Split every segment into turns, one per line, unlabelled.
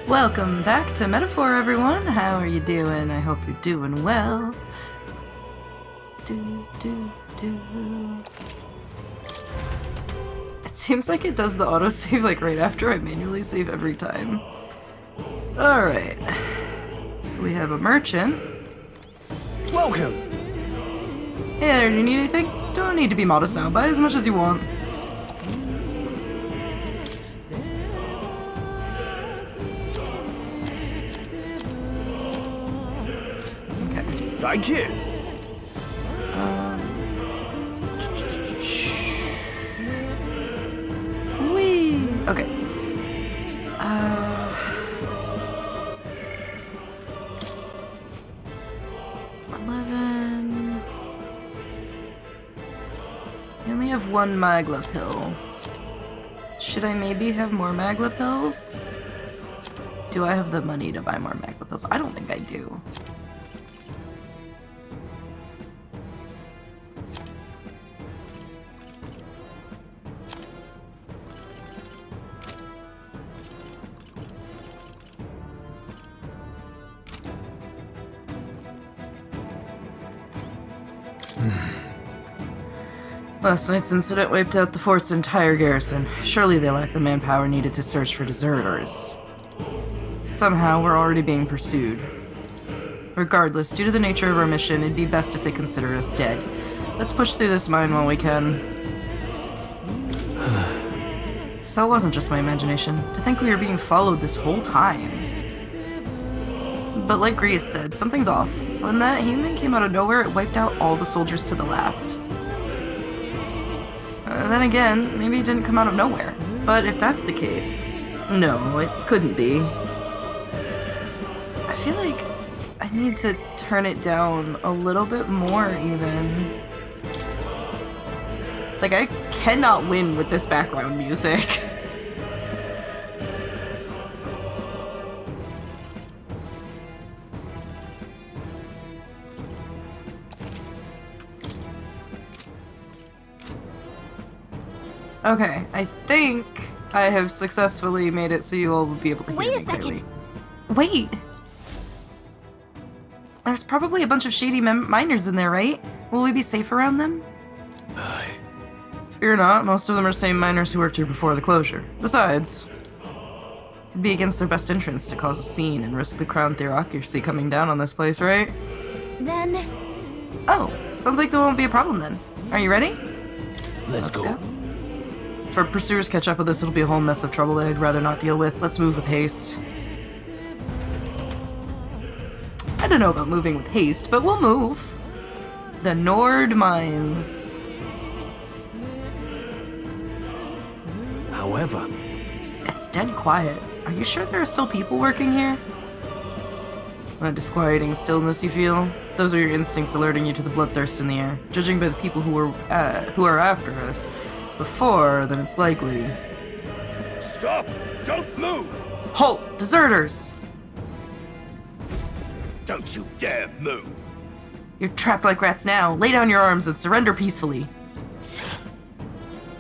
Welcome back to Metaphor, everyone. How are you doing? I hope you're doing well. It seems like it does the autosave like right after I manually save every time. Alright. So we have a merchant.
Welcome!
Hey there, do you need anything? Don't need to be modest now. Buy as much as you want.
Thank you.
Whee! Okay. 11. I only have one Magla pill. Should I maybe have more Magla pills? Do I have the money to buy more Magla pills? I don't think I do. Last night's incident wiped out the fort's entire garrison. Surely they lack the manpower needed to search for deserters. Somehow, we're already being pursued. Regardless, due to the nature of our mission, it'd be best if they consider us dead. Let's push through this mine while we can. So it wasn't just my imagination. To think we were being followed this whole time. But like Grease said, something's off. When that human came out of nowhere, it wiped out all the soldiers to the last. Then again, maybe it didn't come out of nowhere. But if that's the case, no, it couldn't be. I feel like I need to turn it down a little bit more, even. Like, I cannot win with this background music. Okay, I think I have successfully made it so you all will be able to hear me clearly. Wait a second! Wait! There's probably a bunch of shady miners in there, right? Will we be safe around them?
Aye.
Fear not, most of them are same miners who worked here before the closure. Besides, it'd be against their best interests to cause a scene and risk the crown theocracy coming down on this place, right?
Then...
Oh, sounds like there won't be a problem then. Are you ready?
Let's go.
If our pursuers catch up with us, it'll be a whole mess of trouble that I'd rather not deal with. Let's move with haste. I don't know about moving with haste, but we'll move. The Nord Mines.
However...
It's dead quiet. Are you sure there are still people working here? What a disquieting stillness you feel. Those are your instincts alerting you to the bloodthirst in the air. Judging by the people who are after us before, then it's likely.
Stop! Don't move!
Halt! Deserters!
Don't you dare move!
You're trapped like rats now. Lay down your arms and surrender peacefully.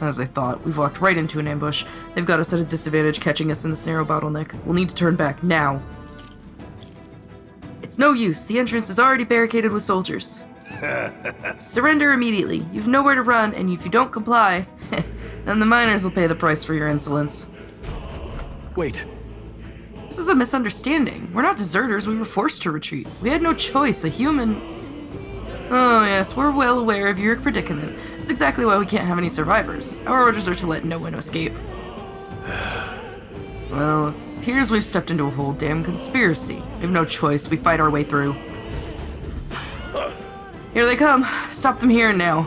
As I thought, we've walked right into an ambush. They've got us at a disadvantage, catching us in this narrow bottleneck. We'll need to turn back now. It's no use. The entrance is already barricaded with soldiers. Surrender immediately. You've nowhere to run, and if you don't comply, then the miners will pay the price for your insolence.
Wait.
This is a misunderstanding. We're not deserters. We were forced to retreat. We had no choice. A human... Oh yes, we're well aware of your predicament. It's exactly why we can't have any survivors. Our orders are to let no one escape. Well, it appears we've stepped into a whole damn conspiracy. We have no choice. We fight our way through. Here they come. Stop them here and now.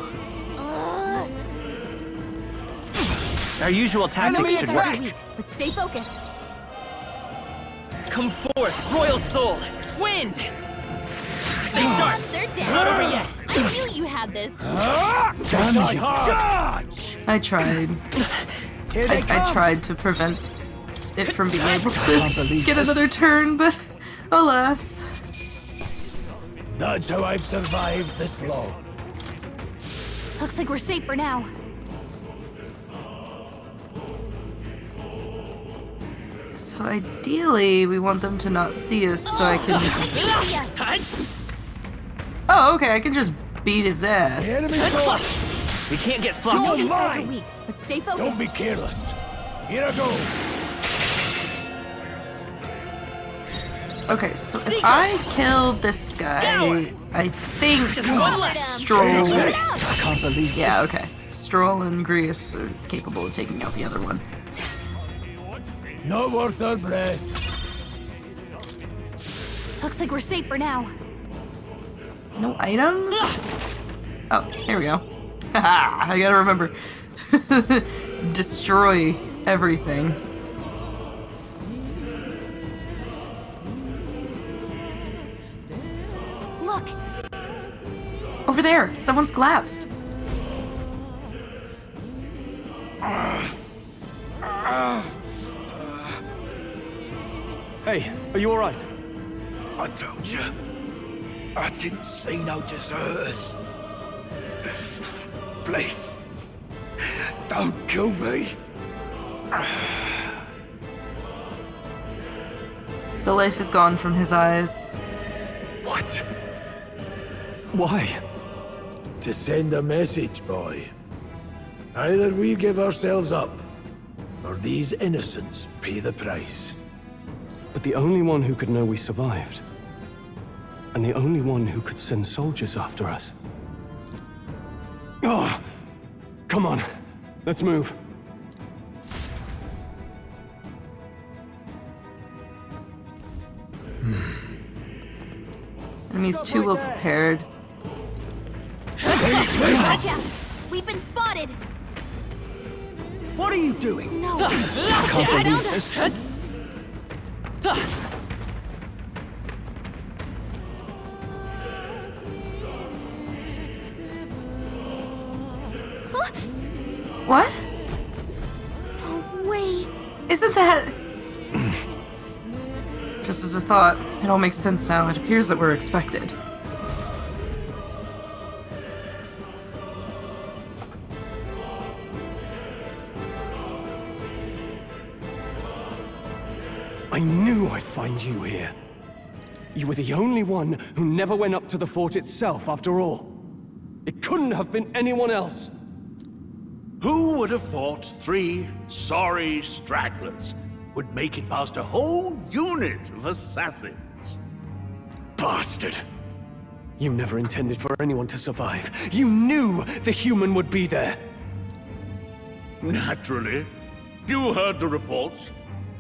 Our usual tactics should work.
But stay focused.
Come forth, royal soul! Wind! Stay sharp!
They're
Not
dead.
over yet!
I knew you had this.
Charge!
I tried. I tried to prevent it from being able to get another turn, but alas.
That's how I've survived this long.
Looks like we're safe for now.
So ideally, we want them to not see us so I can... Oh, okay, I can just beat his ass.
The enemy saw.
We can't get
I know
sloppy.
these guys are
mine.
weak, but stay focused.
Don't be careless. Here I go.
Okay, so if I kill this guy, I think
one less.
Strohl...
I can't believe
Yeah, okay. Strohl and Grease are capable of taking out the other one.
Not worth our breath.
Looks like we're safe for now.
No items? Oh, here we go. Haha, I gotta remember. Destroy everything.
Look,
Over there, someone's collapsed.
Hey, are you alright?
I told you. I didn't see no deserters. Please. Don't kill me.
The life is gone from his eyes.
What? Why?
To send a message, boy. Either we give ourselves up, or these innocents pay the price.
But the only one who could know we survived. And the only one who could send soldiers after us. Oh! Come on. Let's move.
Enemies too well prepared.
watch out. We've been spotted.
What are you doing?
No.
I can't believe this.
What?
No way.
Isn't that... Just as a thought, it all makes sense now. It appears that we're expected.
I knew I'd find you here. You were the only one who never went up to the fort itself, after all. It couldn't have been anyone else.
Who would have thought 3 sorry stragglers would make it past a whole unit of assassins?
Bastard! You never intended for anyone to survive. You knew the human would be there.
Naturally. You heard the reports.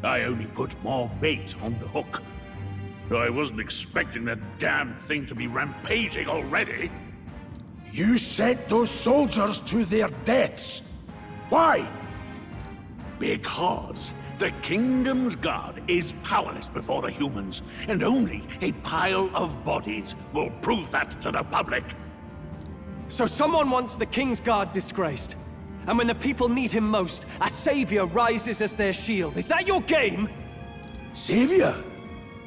I only put more bait on the hook. I wasn't expecting that damn thing to be rampaging already.
You sent those soldiers to their deaths. Why?
Because the kingdom's guard is powerless before the humans, and only a pile of bodies will prove that to the public.
So someone wants the King's Guard disgraced. And when the people need him most, a savior rises as their shield. Is that your game?
Savior?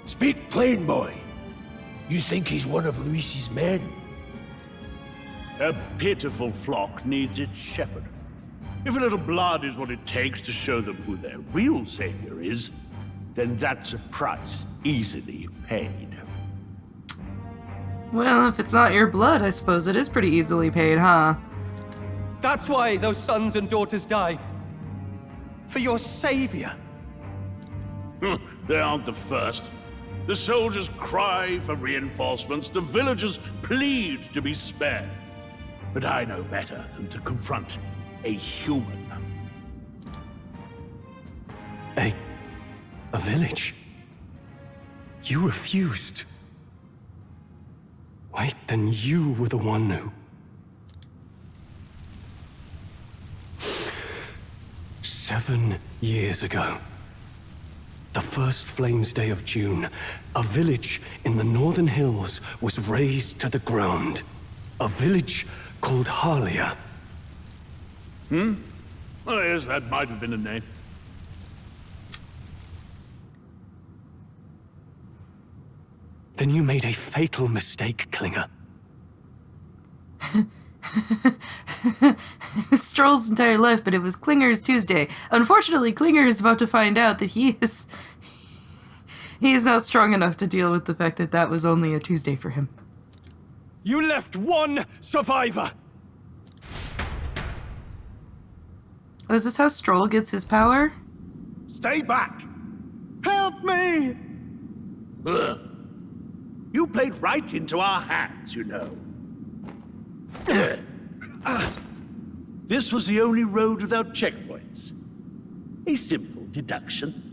Speak plain, boy. You think he's one of Luis's men?
A pitiful flock needs its shepherd. If a little blood is what it takes to show them who their real savior is, then that's a price easily paid.
Well, if it's not your blood, I suppose it is pretty easily paid, huh?
That's why those sons and daughters died. For your savior.
They aren't the first. The soldiers cry for reinforcements, the villagers plead to be spared. But I know better than to confront a human.
A village? You refused. Wait, then you were the one who... 7 years ago, the first Flames Day of June, a village in the northern hills was razed to the ground. A village called Harlia.
Oh, yes, that might have been a name.
Then you made a fatal mistake, Klinger.
Stroll's entire life, but it was Klinger's Tuesday. Unfortunately, Klinger is about to find out that he is He is not strong enough to deal with the fact that that was only a Tuesday for him.
You left one survivor!
Oh, is this how Strohl gets his power?
Stay back!
Help me!
Ugh. You played right into our hands, you know. This was the only road without checkpoints. A simple deduction.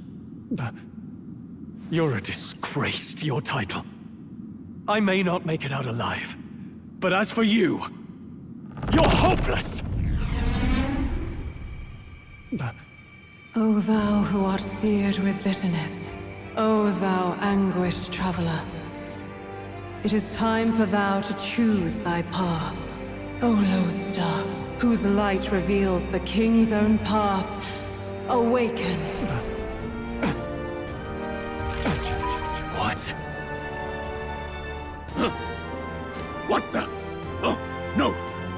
You're a disgrace to your title. I may not make it out alive, but as for you, you're hopeless!
O thou who art seared with bitterness, O thou anguished traveler, it is time for thou to choose thy path. O lodestar, whose light reveals the king's own path, awaken.
What?
What the? Oh, no!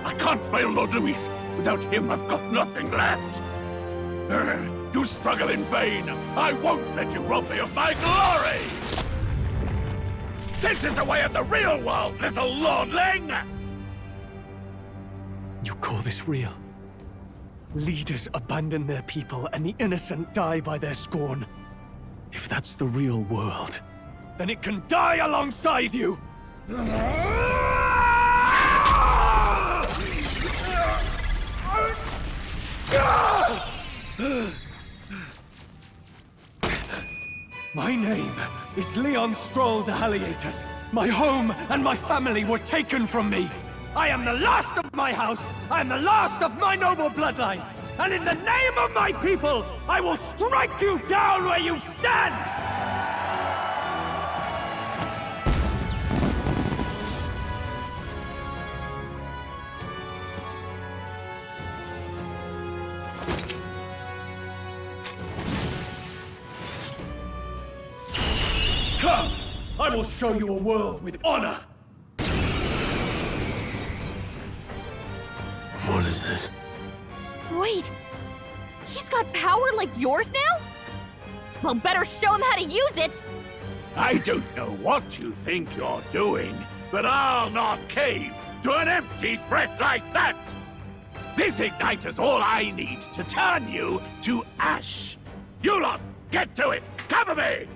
I can't fail Lord Louis. Without him, I've got nothing left. You struggle in vain. I won't let you rob me of my glory! This is the way of the real world, little lordling!
You call this real? Leaders abandon their people and the innocent die by their scorn. If that's the real world, then it can die alongside you! My name is Leon Strohl de Haliatus. My home and my family were taken from me. I am the last of my house. I am the last of my noble bloodline. And in the name of my people, I will strike you down where you stand! Come! I will show you a world with honor!
What is this?
Wait, he's got power like yours now? Well, better show him how to use it!
I don't know what you think you're doing, but I'll not cave to an empty threat like that! This igniter's all I need to turn you to ash! You lot, get to it! Cover me!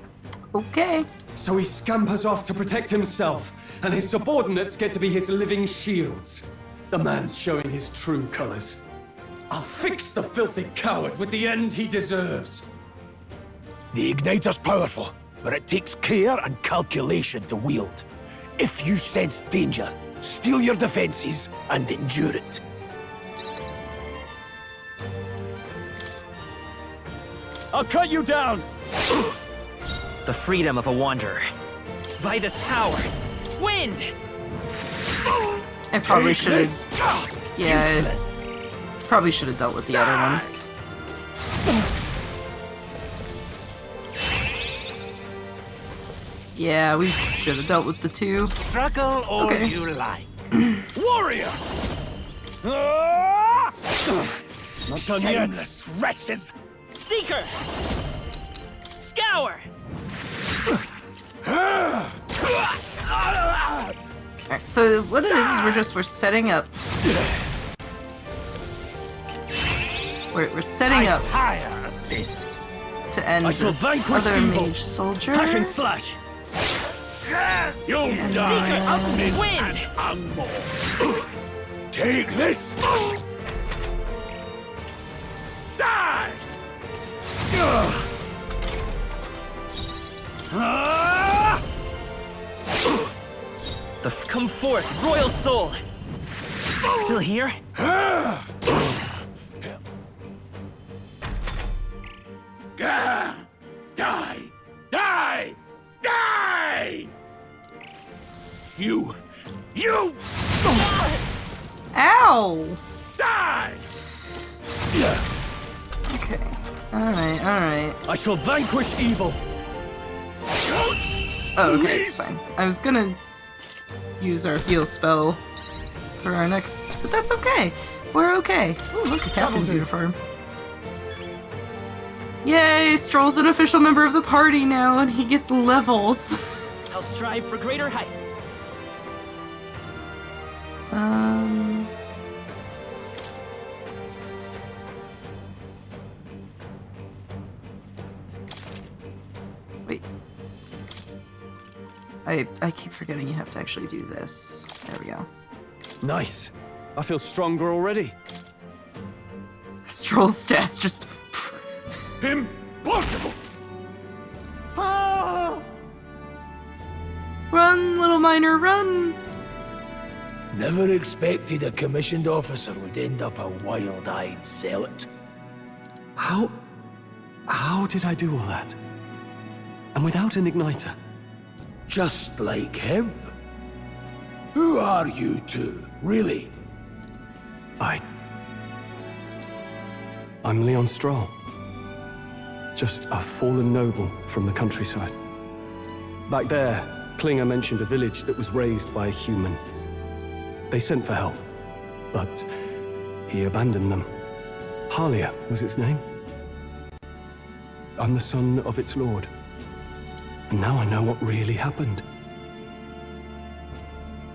Okay.
So he scampers off to protect himself, and his subordinates get to be his living shields. The man's showing his true colors. I'll fix the filthy coward with the end he deserves.
The igniter's powerful, but it takes care and calculation to wield. If you sense danger, steel your defenses and endure it.
I'll cut you down!
The freedom of a wanderer. By this power. Wind!
I probably should have. Yeah, probably should have dealt with the other ones. Yeah, we should have dealt with the two.
Struggle all
Okay.
you like. Warrior!
Not done yet.
Shameless wretches!
Seeker! Scour!
Alright, so what it is we're setting up. We're setting up
Tired of this.
to end
I shall
this
vanquish
other
evil.
mage soldier.
Hack and slash!
You'll
Yeah.
die of this
Wind!
and more. Take this! Die!
Come forth, royal soul! Still here?
Die! Die! Die! Die! You!
Ow!
Die!
Okay. Alright.
I shall vanquish evil!
Oh, okay, it's fine. I was gonna use our heal spell for our next, but that's okay. We're okay. Ooh, look, a captain's uniform. Yay! Strohl's an official member of the party now, and he gets levels.
I'll strive for greater heights.
Wait. I keep forgetting you have to actually do this. There we go.
Nice. I feel stronger already.
Stroll's stats just...
Impossible!
Run, little miner, run!
Never expected a commissioned officer would end up a wild-eyed zealot.
How did I do all that? And without an igniter?
Just like him. Who are you two, really?
I'm Leon Strohl. Just a fallen noble from the countryside. Back there, Klinger mentioned a village that was raised by a human. They sent for help, but he abandoned them. Halia was its name. I'm the son of its lord. And now I know what really happened.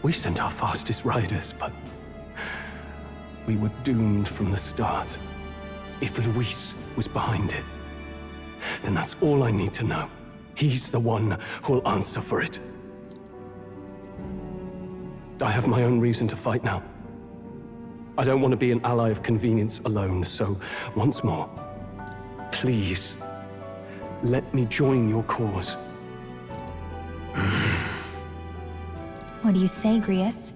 We sent our fastest riders, but we were doomed from the start. If Luis was behind it, then that's all I need to know. He's the one who'll answer for it. I have my own reason to fight now. I don't want to be an ally of convenience alone, so once more, please, let me join your cause.
What do you say, Grius?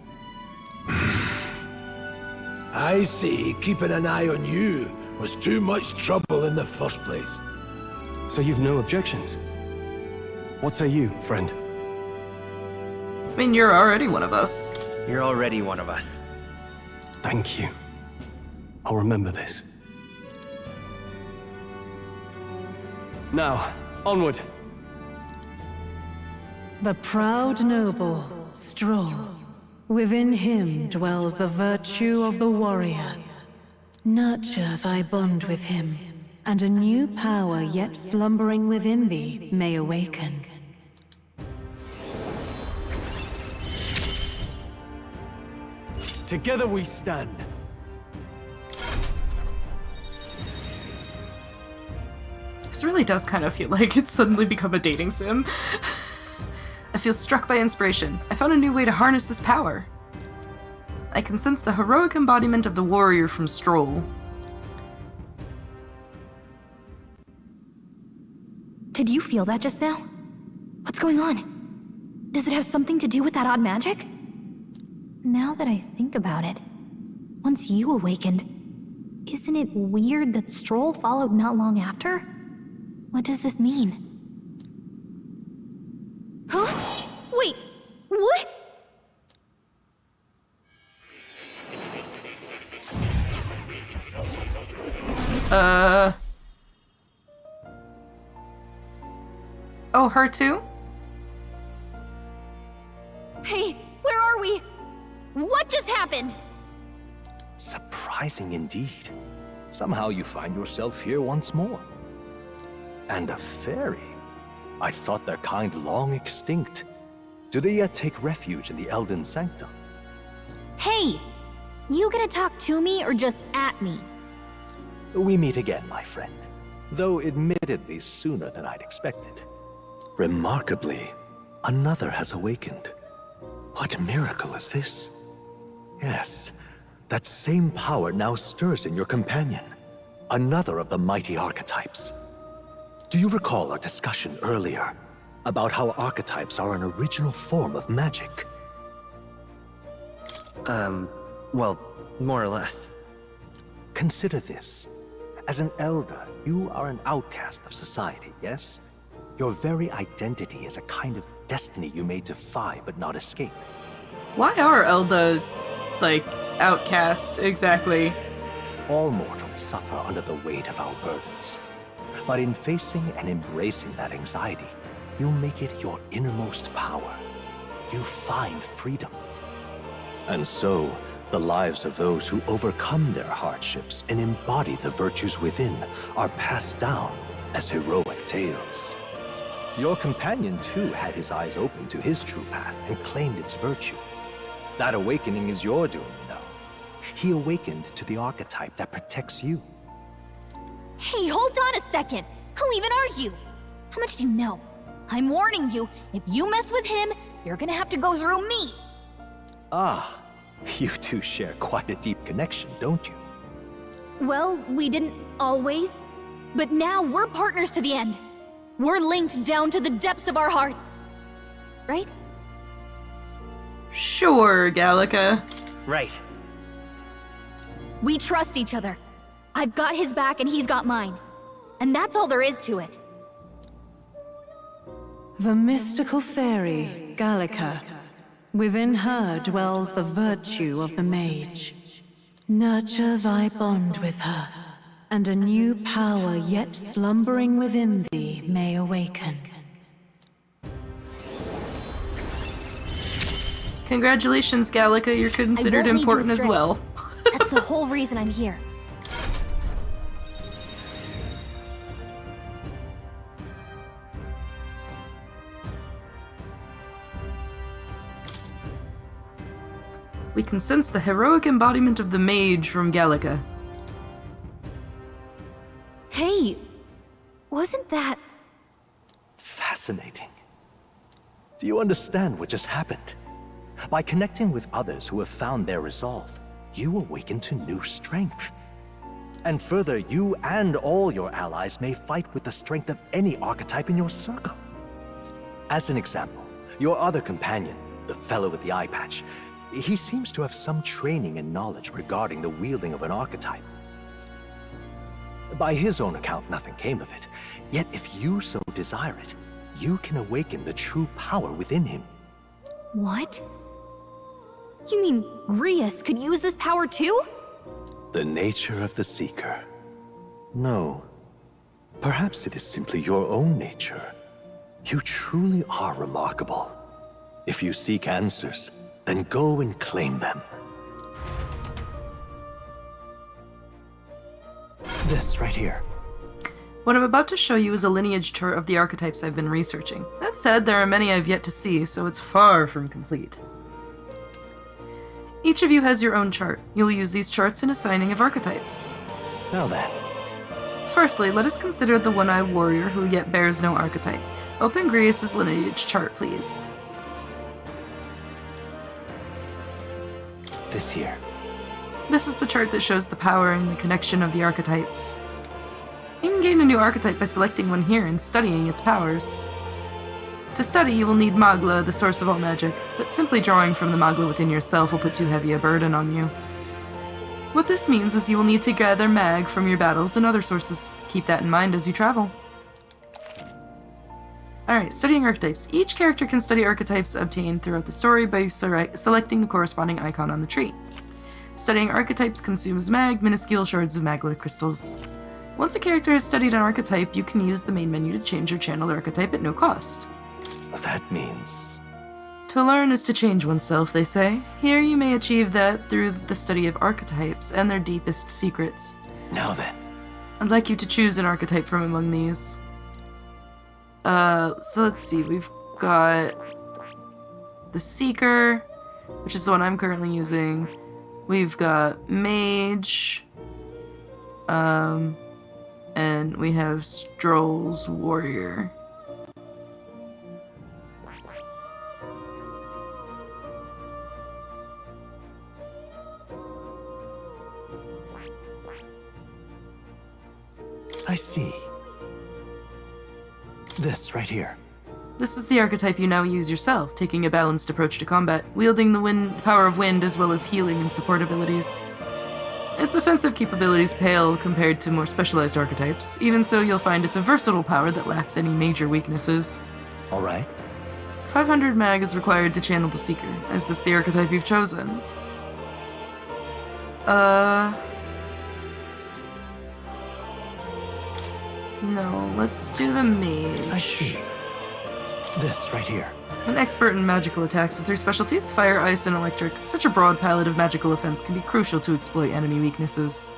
I say keeping an eye on you was too much trouble in the first place.
So you've no objections? What say you, friend?
I mean, you're already one of us.
You're already one of us.
Thank you. I'll remember this. Now, onward.
The proud noble, Strohl. Within him dwells the virtue of the warrior. Nurture thy bond with him, and a new power yet slumbering within thee may awaken.
Together we stand.
This really does kind of feel like it's suddenly become a dating sim. I feel struck by inspiration. I found a new way to harness this power. I can sense the heroic embodiment of the warrior from Strohl.
Did you feel that just now? What's going on? Does it have something to do with that odd magic? Now that I think about it, once you awakened, isn't it weird that Strohl followed not long after? What does this mean? Huh? Wait, what?
Oh, her too?
Hey, where are we? What just happened?
Surprising indeed. Somehow you find yourself here once more. And a fairy? I thought their kind long extinct. Do they yet take refuge in the Elden Sanctum?
Hey, you gonna talk to me or just at me?
We meet again, my friend. Though admittedly sooner than I'd expected. Remarkably, another has awakened. What miracle is this? Yes, that same power now stirs in your companion. Another of the mighty archetypes. Do you recall our discussion earlier about how archetypes are an original form of magic?
Well, more or less.
Consider this. As an elder, you are an outcast of society, yes? Your very identity is a kind of destiny you may defy but not escape.
Why are Elda, like, outcast, exactly?
All mortals suffer under the weight of our burdens. But in facing and embracing that anxiety, you make it your innermost power. You find freedom. And so, the lives of those who overcome their hardships and embody the virtues within are passed down as heroic tales. Your companion, too, had his eyes open to his true path and claimed its virtue. That awakening is your doing, though. He awakened to the archetype that protects you.
Hey, hold on a second! Who even are you? How much do you know? I'm warning you, if you mess with him, you're gonna have to go through me!
Ah, you two share quite a deep connection, don't you?
Well, we didn't always. But now we're partners to the end. We're linked down to the depths of our hearts. Right?
Sure, Gallica.
Right.
We trust each other. I've got his back and he's got mine. And that's all there is to it.
The mystical fairy, Gallica. Within her dwells the virtue of the mage. Nurture thy bond with her, and a new power yet slumbering within thee may awaken.
Congratulations, Gallica. You're considered
won't lead you
important as
astray.
well.
That's the whole reason I'm here.
We can sense the heroic embodiment of the mage from Gallica.
Hey, wasn't that...
Fascinating. Do you understand what just happened? By connecting with others who have found their resolve, you awaken to new strength. And further, you and all your allies may fight with the strength of any archetype in your circle. As an example, your other companion, the fellow with the eye patch, he seems to have some training and knowledge regarding the wielding of an archetype. By his own account, nothing came of it. Yet if you so desire it, you can awaken the true power within him.
What? You mean Grius could use this power too?
The nature of the Seeker. No. Perhaps it is simply your own nature. You truly are remarkable. If you seek answers, then go and claim them. This right here.
What I'm about to show you is a lineage tour of the archetypes I've been researching. That said, there are many I've yet to see, so it's far from complete. Each of you has your own chart. You'll use these charts in assigning of archetypes.
Now then.
Firstly, let us consider the one-eyed warrior who yet bears no archetype. Open Grius' lineage chart, please.
This here.
This is the chart that shows the power and the connection of the archetypes. You can gain a new archetype by selecting one here and studying its powers. To study, you will need Magla, the source of all magic, but simply drawing from the Magla within yourself will put too heavy a burden on you. What this means is you will need to gather mag from your battles and other sources. Keep that in mind as you travel. Alright, studying archetypes. Each character can study archetypes obtained throughout the story by selecting the corresponding icon on the tree. Studying archetypes consumes mag, minuscule shards of magla crystals. Once a character has studied an archetype, you can use the main menu to change your channeled archetype at no cost.
That means...
To learn is to change oneself, they say. Here you may achieve that through the study of archetypes and their deepest secrets.
Now then.
I'd like you to choose an archetype from among these. So let's see, we've got the Seeker, which is the one I'm currently using. We've got Mage, and we have Strohl's Warrior.
I see. This right here.
This is the archetype you now use yourself, taking a balanced approach to combat, wielding the power of wind as well as healing and support abilities. Its offensive capabilities pale compared to more specialized archetypes. Even so, you'll find it's a versatile power that lacks any major weaknesses.
Alright.
500 mag is required to channel the Seeker. Is this the archetype you've chosen? No, let's do the Mage.
I see. This right here.
An expert in magical attacks with 3 specialties, fire, ice, and electric. Such a broad palette of magical offense can be crucial to exploit enemy weaknesses.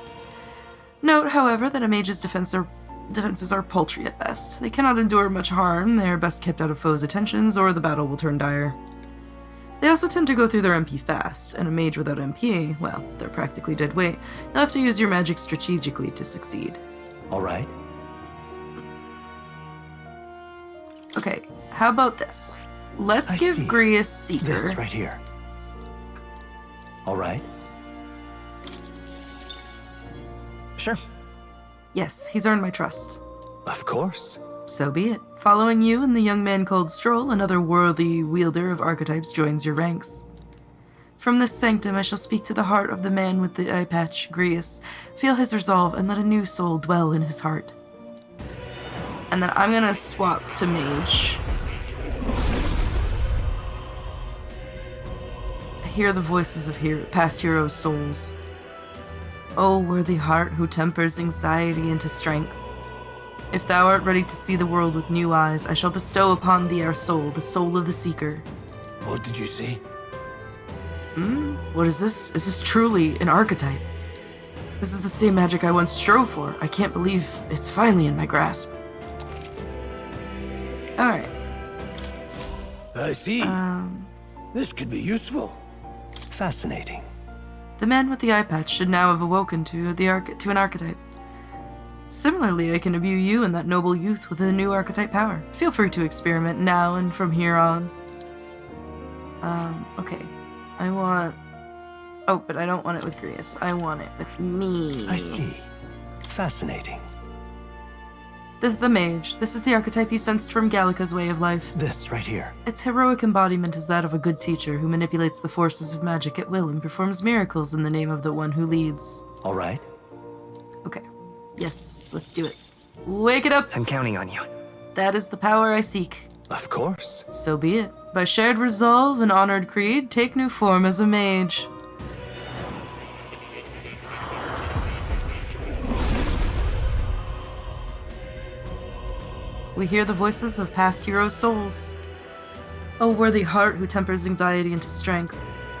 Note, however, that a mage's defense are defenses are paltry at best. They cannot endure much harm, they are best kept out of foes' attentions, or the battle will turn dire. They also tend to go through their MP fast, and a mage without MP, well, they're practically dead weight. You'll have to use your magic strategically to succeed.
Alright.
Okay, how about this? Let's give Grius Seeker.
This right here. Alright.
Sure.
Yes, he's earned my trust.
Of course.
So be it. Following you and the young man called Strohl, another worthy wielder of archetypes joins your ranks. From this sanctum I shall speak to the heart of the man with the eye patch, Grius. Feel his resolve and let a new soul dwell in his heart. And then I'm gonna swap to mage. I hear the voices of past heroes' souls. O worthy heart who tempers anxiety into strength. If thou art ready to see the world with new eyes, I shall bestow upon thee our soul, the soul of the Seeker.
What did you say?
What is this? Is this truly an archetype? This is the same magic I once strove for. I can't believe it's finally in my grasp. Alright.
I see. This could be useful.
Fascinating.
The man with the eye patch should now have awoken to an archetype. Similarly, I can imbue you and that noble youth with a new archetype power. Feel free to experiment now and from here on. Okay. I want... Oh, but I don't want it with Grius. I want it with me.
I see. Fascinating.
This is the mage. This is the archetype you sensed from Gallica's way of life.
This right here.
Its heroic embodiment is that of a good teacher who manipulates the forces of magic at will and performs miracles in the name of the one who leads.
All right.
Okay. Yes, let's do it. Wake it up!
I'm counting on you.
That is the power I seek.
Of course.
So be it. By shared resolve and honored creed, take new form as a mage. We hear the voices of past heroes' souls. O worthy heart who tempers anxiety into strength.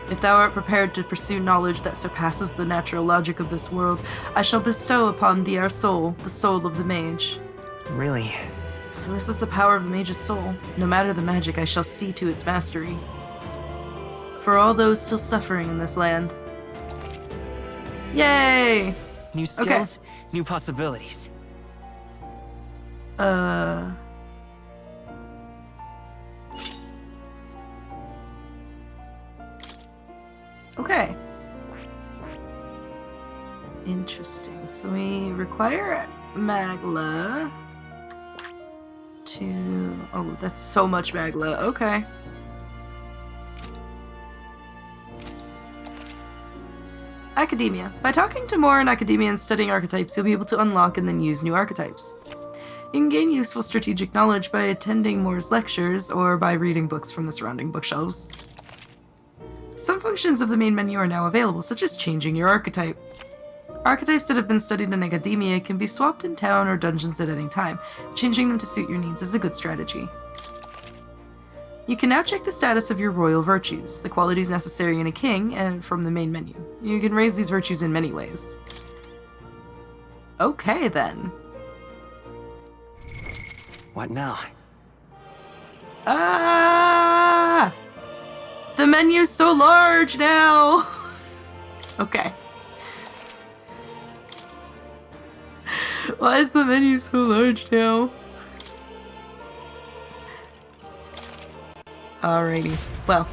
If thou art prepared to pursue knowledge that surpasses the natural logic of this world, I shall bestow upon thee our soul, the soul of the mage.
Really?
So this is the power of the mage's soul. No matter the magic, I shall see to its mastery. For all those still suffering in this land. Yay!
New skills, new possibilities.
Okay. Interesting. So we require Magla to... Oh, that's so much Magla. Okay. Academia. By talking to more in academia and studying archetypes, you'll be able to unlock and then use new archetypes. You can gain useful strategic knowledge by attending Moore's lectures or by reading books from the surrounding bookshelves. Some functions of the main menu are now available, such as changing your archetype. Archetypes that have been studied in academia can be swapped in town or dungeons at any time. Changing them to suit your needs is a good strategy. You can now check the status of your royal virtues, the qualities necessary in a king, and from the main menu. You can raise these virtues in many ways. Okay, then.
What now?
Ah! The menu's so large now! Okay. Why is the menu so large now? Alrighty. Well.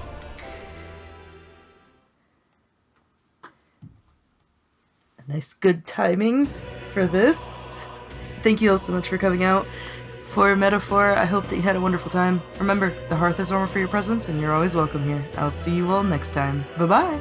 A nice good timing for this. Thank you all so much for coming out. For Metaphor, I hope that you had a wonderful time. Remember, the hearth is warmer for your presence, and you're always welcome here. I'll see you all next time. Bye-bye!